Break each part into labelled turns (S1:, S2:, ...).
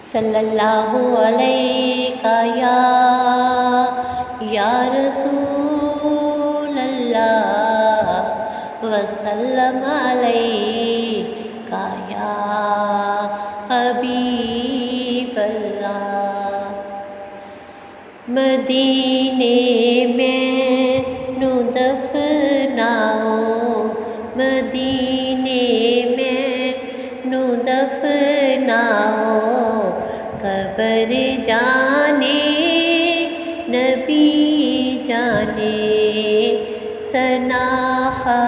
S1: صلی اللہ علیہ یا رسول اللہ وسلم علیہ یا حبیب اللہ۔ مدینے میں نو دفناؤ، مدینے میں نو دفناؤ، قبر جانے نبی جانے سناخواں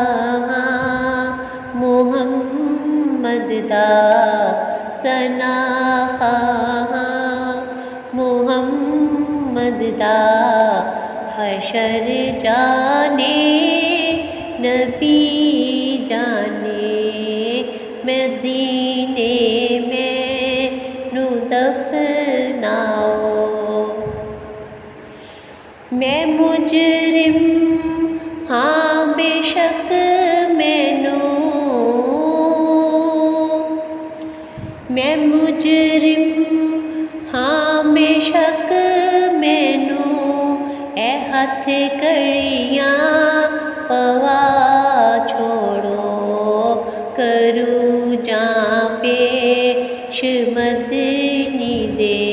S1: محمد دا، سناخواں محمد دا، حشر جانے نبی جانے مدینے میں نو دفناؤ۔ میں مجرم ہاں بے شک میں مجرم ہاں بے شک اے ہاتھ کڑیاں پوا چھوڑو، کروں جاں پیش مدنی دے،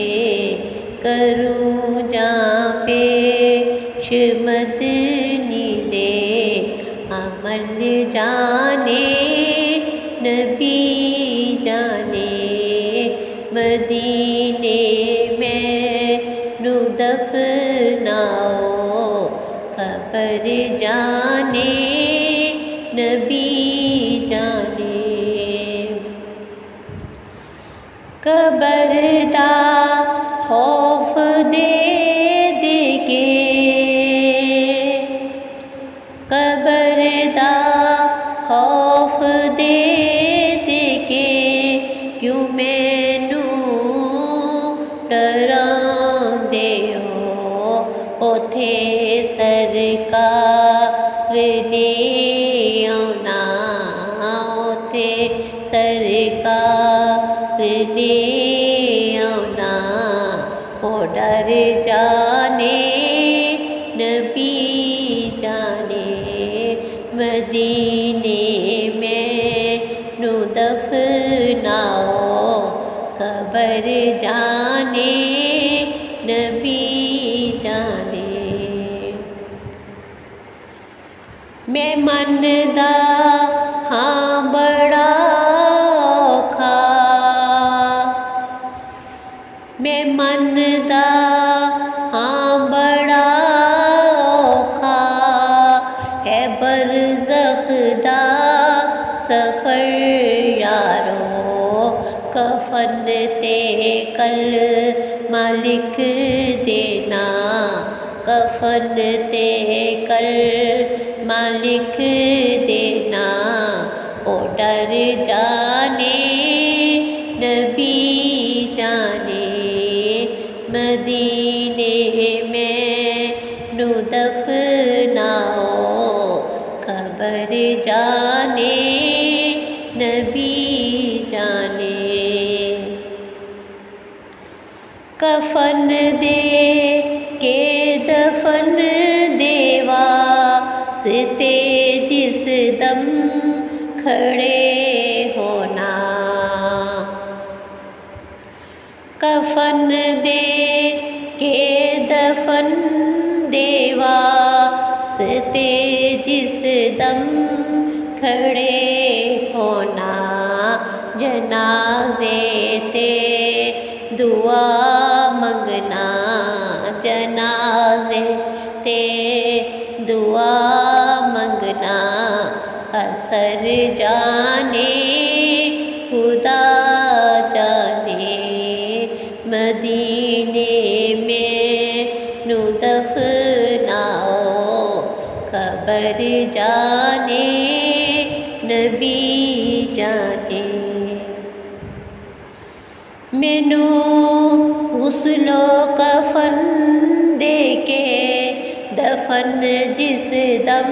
S1: کروں جاں پیش مدنی دے، عمل جانے نبی جانے مدینے میں نو دفناؤ، قبر جانے نبی جانے۔ قبر دا خوف دے دے کے، قبر دا خوف دے دے کے، کیوں مینوں ڈراندے ہو، اوتھے سرکار نے آنا، اوتھے سرکار نے آنا، او ڈر جانے نبی جانے مدینے میں نو دفناؤ، قبر جانے نبی جانے۔ میں مندا ہاں بڑا اوکھا، میں مندا ہاں بڑا اوکھا، ہے برزخ دا سفر یارو، کفن تے کل مالک دینا، کفن تے کل مالک دینا، او ڈر جانے نبی جانے مدینے میں نو دفناؤ، قبر جانے نبی جانے۔ کفن دے کے دفن دے واسطے جس دم کھڑے ہونا، کفن دے کے دفن دے واسطے جس دم کھڑے ہونا، جنازے تے دعا منگنا، جنازے تے دعا منگنا، اثر جانے خدا جانے مدینے میں نو دفناؤ، قبر جانے نبی جانے۔ مینوں غسل و کفن دے کے دفن جس دم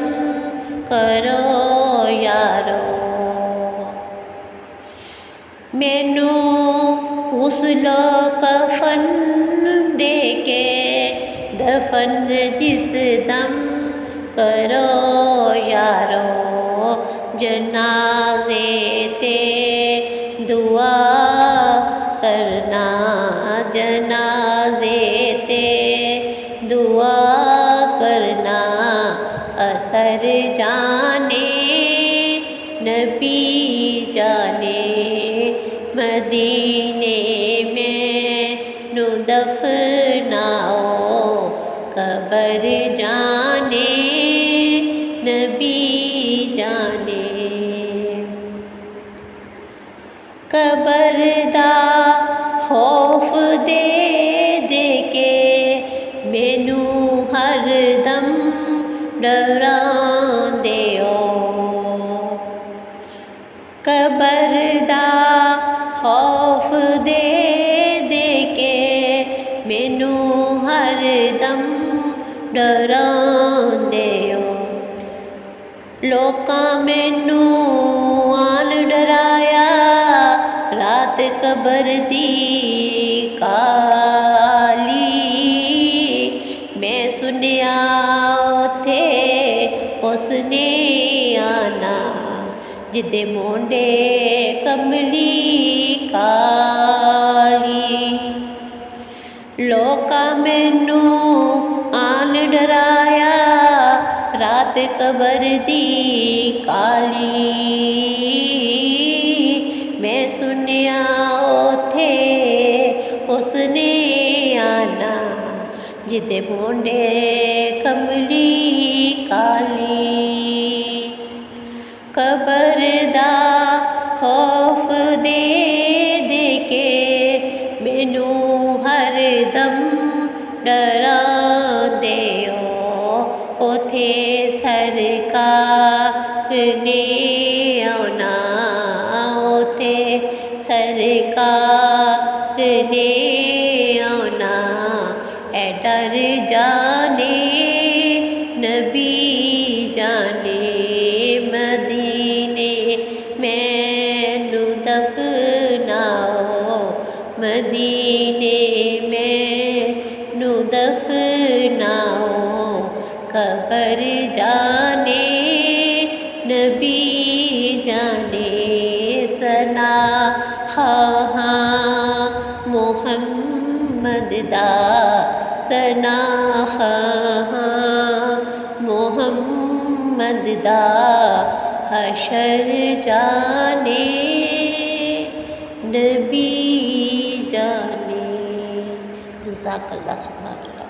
S1: کرو یارو، مینوں غسل و کفن دے کے دفن جس دم کرو یارو جنازے تے دعا کرنا جنازے تے دعا کرنا اثر جانے نبی جانے مدینے میں نو دفناؤ قبر جانے نبی جانے قبر دا خوف دے دے کے مینو ہر دم ڈراندے ہو قبر دا خوف دے دے کے مینو ہر دم ڈراندے ہو لوکاں مینو آن ڈرایا رات قبر دی کالی میں سنیا اوتھے اس نے آنا جدے مونڈے کملی کالی لوکا مینو آن ڈرایا رات قبر دی کالی میں سنیا اوتھے اس نے آنا جدے مونڈے کملی کالی قبر دا خوف دے دے کے مینو ہر دم ڈراندے ہو اوتھے سرکار نے آنا اوتھے سرکار نے آنا اے ڈر جانے نبی جانے مدینے میں نو دفناؤ مدینے میں نو دفناؤ قبر جانے نبی جانے ثنا خواہاں محمد دا ثنا خواہاں محمد دا حشر جانے نبی جانے جزاک اللہ سبحان اللہ.